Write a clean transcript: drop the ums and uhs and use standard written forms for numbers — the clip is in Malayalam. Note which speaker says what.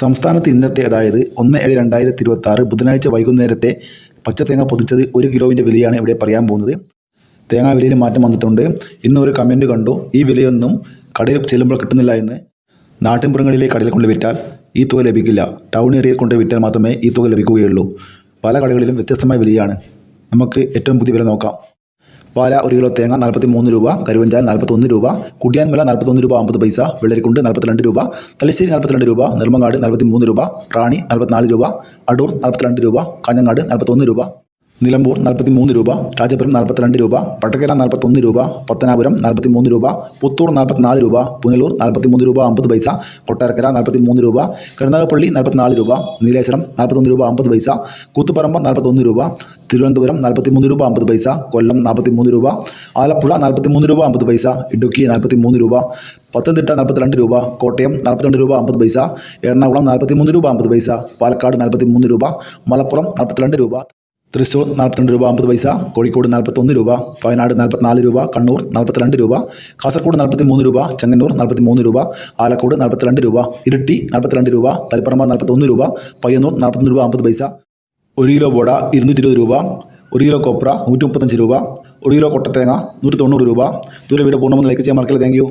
Speaker 1: സംസ്ഥാനത്ത് ഇന്നത്തെ അതായത് 1/7/2026 ബുധനാഴ്ച വൈകുന്നേരത്തെ പച്ചത്തേങ്ങ പൊതിച്ചത് 1 കിലോവിൻ്റെ വിലയാണ് ഇവിടെ പറയാൻ പോകുന്നത്. തേങ്ങാ വിലയിൽ മാറ്റം വന്നിട്ടുണ്ട്. ഇന്ന് ഒരു കമൻറ്റ് കണ്ടു, ഈ വിലയൊന്നും കടയിൽ ചെല്ലുമ്പോൾ കിട്ടുന്നില്ല എന്ന്. നാട്ടിൻപുറങ്ങളിലെ കടയിൽ കൊണ്ട് വിറ്റാൽ ഈ തുക ലഭിക്കില്ല. ടൗൺ ഏരിയയിൽ കൊണ്ട് വിറ്റാൽ മാത്രമേ ഈ തുക ലഭിക്കുകയുള്ളൂ. പല കടകളിലും വ്യത്യസ്തമായ വിലയാണ്. നമുക്ക് ഏറ്റവും പുതിയ വില നോക്കാം. പാല 1 കിലോ തേങ്ങ 43 രൂപ, കരുവഞ്ചാൽ 41 രൂപ, കുടിയാൻമല 41 രൂപ 50 പൈസ, വെള്ളരിക്കുണ്ട് 42 രൂപ, തലശ്ശേരി 42 രൂപ, നെടുമങ്ങാട് 43 രൂപ, റാണി 44 രൂപ, അടൂർ 42 രൂപ, കാഞ്ഞങ്ങാട് 41 രൂപ, നിലമ്പൂർ 43 രൂപ, രാജപുരം 42 രൂപ, പട്ടക്കര 41 രൂപ, പത്തനാപുരം 43 രൂപ, പുത്തൂർ 44 രൂപ, പുനലൂർ 43 രൂപ 50 പൈസ, കൊട്ടാരക്കര 43 രൂപ, കരുനാഗപ്പള്ളി 44 രൂപ, നീലേശ്വരം 41 രൂപ 50 പൈസ, കൂത്തുപറമ്പ് 41 രൂപ, തിരുവനന്തപുരം 43 രൂപ 50 പൈസ, കൊല്ലം 43 രൂപ, ആലപ്പുഴ 43 രൂപ 50 പൈസ, ഇടുക്കി 43 രൂപ, പത്തനംതിട്ട 42 രൂപ, കോട്ടയം 42 രൂപ 50 പൈസ, എറണാകുളം 43 രൂപ 50 പൈസ, പാലക്കാട് 43 രൂപ, മലപ്പുറം 42 രൂപ, തൃശ്ശൂർ 42 രൂപ 50 പൈസ, കോഴിക്കോട് 41 രൂപ, വയനാട് 44 രൂപ, കണ്ണൂർ 42 രൂപ, കാസർഗോഡ് 43 രൂപ, ചെങ്ങന്നൂർ 43 രൂപ, ആലക്കോട് 42 രൂപ, ഇരിട്ടി 42 രൂപ, തളിപ്പറമ്പ 41 രൂപ, പയ്യന്നൂർ 41 രൂപ 50 പൈസ, 1 കിലോ ബോഡ 220 രൂപ, 1 കിലോ കൊപ്ര 135 രൂപ, 1 കിലോ കൊട്ടത്തേങ്ങ 190 രൂപ. ഇതുവരെ വീഡിയോ പൂർണ്ണമായി ലൈക്ക് ചെയ്യാൻ മറക്കല്ലേ. Thank you.